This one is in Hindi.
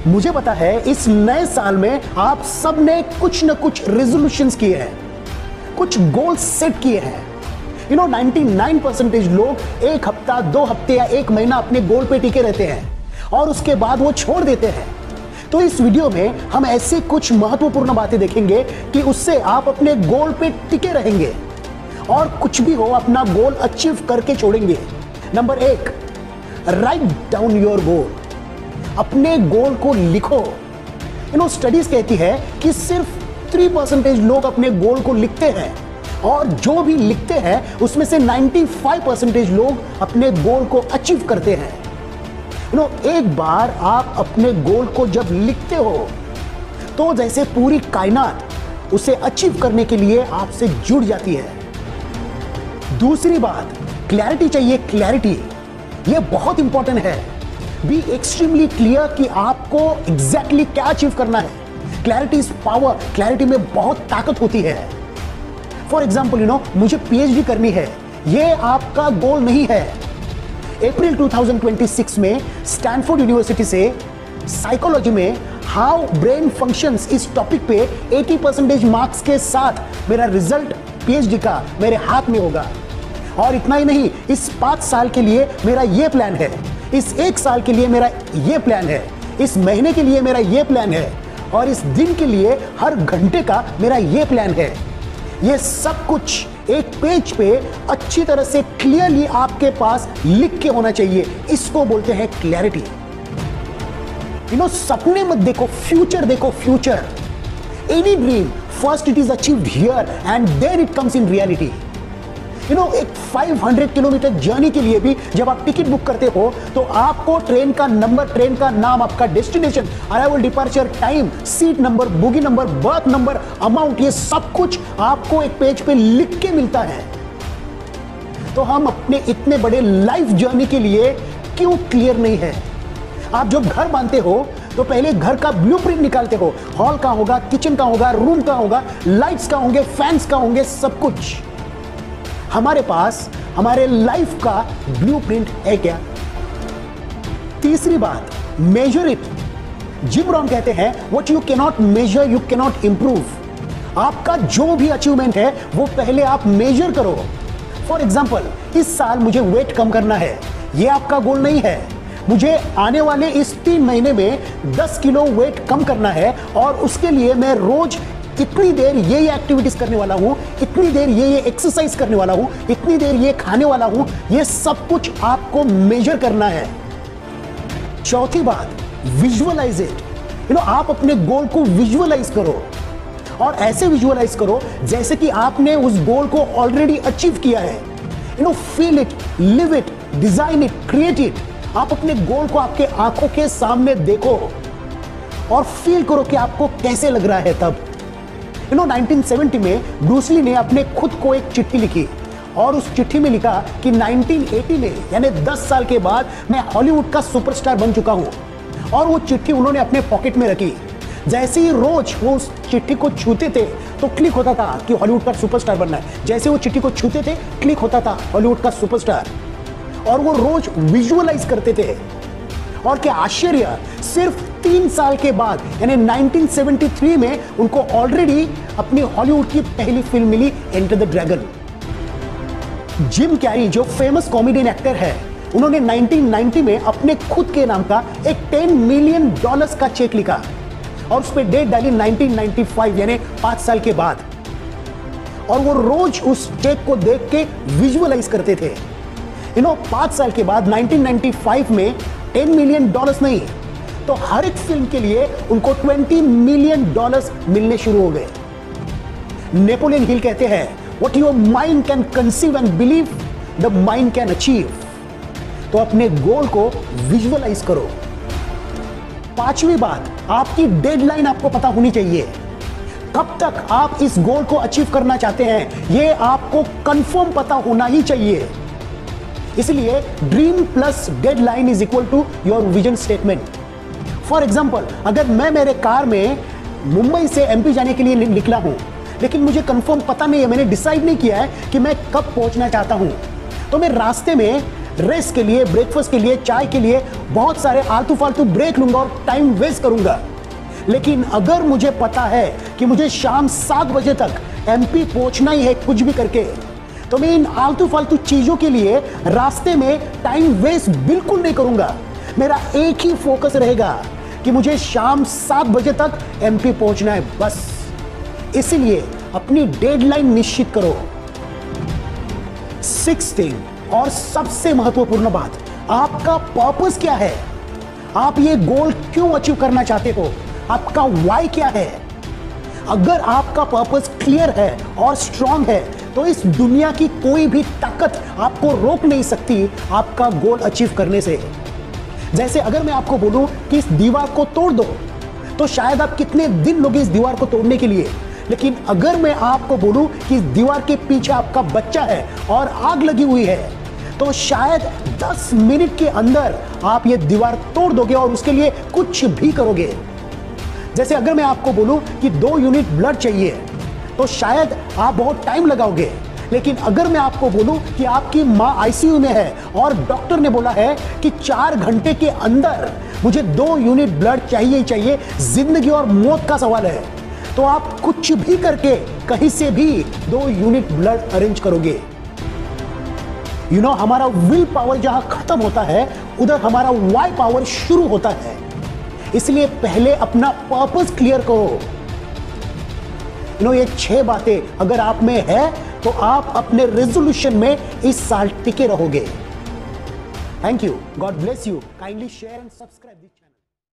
मुझे पता है इस नए साल में आप सब ने कुछ न कुछ रेजोल्यूशंस किए हैं, कुछ गोल सेट किए हैं। 99% लोग एक हफ्ता, 2 हफ्ते या 1 महीना अपने गोल पे टिके रहते हैं और उसके बाद वो छोड़ देते हैं। तो इस वीडियो में हम ऐसे कुछ महत्वपूर्ण बातें देखेंगे कि उससे आप अपने गोल पे टिके रहेंगे और कुछ भी हो अपना गोल अचीव करके छोड़ेंगे। Number 1, write down your goal. अपने गोल को लिखो। स्टडीज कहती है कि सिर्फ 3% लोग अपने गोल को लिखते हैं और जो भी लिखते हैं उसमें से 95% लोग अपने गोल को अचीव करते हैं। एक बार आप अपने गोल को जब लिखते हो तो जैसे पूरी कायनात उसे अचीव करने के लिए आपसे जुड़ जाती है। दूसरी बात, क्लैरिटी चाहिए। क्लैरिटी ये बहुत इंपॉर्टेंट है। बी एक्सट्रीमली क्लियर कि आपको एग्जैक्टली क्या अचीव करना है। Clarity is power. क्लैरिटी में बहुत ताकत होती है। फॉर एग्जाम्पल मुझे पीएचडी करनी है, ये आपका गोल नहीं है। अप्रैल 2026 में स्टैनफोर्ड यूनिवर्सिटी से साइकोलॉजी में हाउ ब्रेन फंक्शंस इस टॉपिक पे 80% मार्क्स के साथ मेरा रिजल्ट पीएचडी का मेरे हाथ में होगा। और इतना ही नहीं, इस 5 साल के लिए मेरा ये प्लान है, इस 1 साल के लिए मेरा ये प्लान है, इस महीने के लिए मेरा ये प्लान है और इस दिन के लिए हर घंटे का मेरा ये प्लान है। ये सब कुछ एक पेज पे अच्छी तरह से क्लियरली आपके पास लिख के होना चाहिए। इसको बोलते हैं क्लैरिटी। सपने मत देखो, फ्यूचर देखो। Future, any dream first it is achieved here and then it comes in reality. एक 500 किलोमीटर जर्नी के लिए भी जब आप टिकट बुक करते हो तो आपको ट्रेन का नंबर, ट्रेन का नाम, आपका destination, arrival, departure time, seat number, bogie number, birth number, amount, ये सब कुछ आपको एक पेज पे लिख के मिलता है। तो हम अपने इतने बड़े लाइफ जर्नी के लिए क्यों क्लियर नहीं है? आप जब घर बांधते हो तो पहले घर का ब्लूप्रिंट निकालते हो। हॉल कहां होगा, किचन कहां होगा, रूम कहां होगा, लाइट्स कहां होंगे, फैंस कहां होंगे, सब कुछ। हमारे पास हमारे लाइफ का ब्लूप्रिंट है क्या? तीसरी बात, मेजर इट। जिम रॉन कहते हैं what you can not measure you can not improve. आपका जो भी अचीवमेंट है वो पहले आप मेजर करो। फॉर एग्जाम्पल, इस साल मुझे वेट कम करना है, ये आपका गोल नहीं है। मुझे आने वाले इस 3 महीने में 10 किलो वेट कम करना है और उसके लिए मैं रोज इतनी देर ये एक्टिविटीज करने वाला हूं, इतनी देर ये एक्सरसाइज करने वाला हूं, इतनी देर ये खाने वाला हूं। ये सब कुछ आपको मेजर करना है। चौथी बात, विजुअलाइज इट। आप अपने गोल को विजुअलाइज करो और ऐसे विजुअलाइज करो जैसे कि आपने उस गोल को ऑलरेडी अचीव किया है। Feel it, live it, design it, create it. आप अपने गोल को आपके आंखों के सामने देखो और फील करो कि आपको कैसे लग रहा है। तब 1970 में ब्रूस ली ने अपने खुद को एक चिट्ठी लिखी और उस चिट्ठी में लिखा कि 1980 में, यानी 10 साल के बाद, मैं हॉलीवुड का सुपरस्टार बन चुका हूं। और वो चिट्ठी उन्होंने अपने पॉकेट में रखी। जैसे ही रोज वो उस चिट्ठी को छूते थे तो क्लिक होता था कि हॉलीवुड का सुपरस्टार बनना है। जैसे वो चिट्ठी को छूते थे क्लिक होता था हॉलीवुड का सुपरस्टार। और वो रोज विजुअलाइज करते थे। और क्या आश्चर्य, सिर्फ 3 साल के बाद यानी 1973 में उनको ऑलरेडी अपनी हॉलीवुड की पहली फिल्म मिली, Enter the Dragon. Jim Carrey जो फेमस कॉमेडियन एक्टर है, उन्होंने 1990 में अपने खुद के नाम का एक $10 मिलियन का चेक लिखा और उस पर डेट डाली 1995 यानी 5 साल के बाद। और वो रोज उस चेक को देख के विजुअलाइज करते थे। 5 साल के बाद 1995 में $10 मिलियन नहीं तो हर एक फिल्म के लिए उनको $20 मिलियन मिलने शुरू हो गए। नेपोलियन हिल कहते हैं what your mind can conceive and believe the mind can achieve. तो अपने गोल को विजुअलाइज करो। 5वीं बात, आपकी डेडलाइन आपको पता होनी चाहिए। कब तक आप इस गोल को अचीव करना चाहते हैं ये आपको कंफर्म पता होना ही चाहिए। इसलिए dream plus deadline is equal to your vision statement. For example, अगर मैं मेरे कार में मुंबई से एमपी जाने के लिए निकला हूं लेकिन मुझे कंफर्म पता नहीं है, मैंने डिसाइड नहीं किया है कि मैं कब पहुंचना चाहता हूं, तो मैं रास्ते में रेस्ट के लिए, ब्रेकफास्ट के लिए, चाय के लिए बहुत सारे आलतू फालतू ब्रेक लूंगा और टाइम वेस्ट करूंगा। लेकिन अगर मुझे पता है कि मुझे शाम 7 बजे तक एमपी पहुंचना ही है कुछ भी करके, तो मैं इन आलतू फालतू चीजों के लिए रास्ते में टाइम वेस्ट बिल्कुल नहीं करूंगा। मेरा एक ही फोकस रहेगा कि मुझे शाम 7 बजे तक एमपी पहुंचना है, बस। इसीलिए अपनी डेडलाइन निश्चित करो। 16 और सबसे महत्वपूर्ण बात, आपका पर्पस क्या है? आप ये गोल क्यों अचीव करना चाहते हो? आपका वाई क्या है? अगर आपका पर्पस क्लियर है और स्ट्रांग है तो इस दुनिया की कोई भी ताकत आपको रोक नहीं सकती आपका गोल अचीव करने से। जैसे अगर मैं आपको बोलूं कि इस दीवार को तोड़ दो, तो शायद आप कितने दिन लोगे इस दीवार को तोड़ने के लिए। लेकिन अगर मैं आपको बोलूं कि इस दीवार के पीछे आपका बच्चा है और आग लगी हुई है, तो शायद 10 मिनट के अंदर आप ये दीवार तोड़ दोगे और उसके लिए कुछ भी करोगे। जैसे अगर मैं आपको बोलूं कि 2 यूनिट ब्लड चाहिए, तो शायद आप बहुत टाइम लगाओगे। लेकिन अगर मैं आपको बोलूं कि आपकी मां आईसीयू में है और डॉक्टर ने बोला है कि 4 घंटे के अंदर मुझे 2 यूनिट ब्लड चाहिए ही चाहिए, जिंदगी और मौत का सवाल है, तो आप कुछ भी करके कहीं से भी 2 यूनिट ब्लड अरेंज करोगे। हमारा विल पावर जहां खत्म होता है, उधर हमारा वाई पावर शुरू होता है। इसलिए पहले अपना पर्पस क्लियर करो। ये 6 बातें अगर आप में है तो आप अपने रेजोल्यूशन में इस साल टिके रहोगे। Thank you, God bless you, kindly share and subscribe this channel.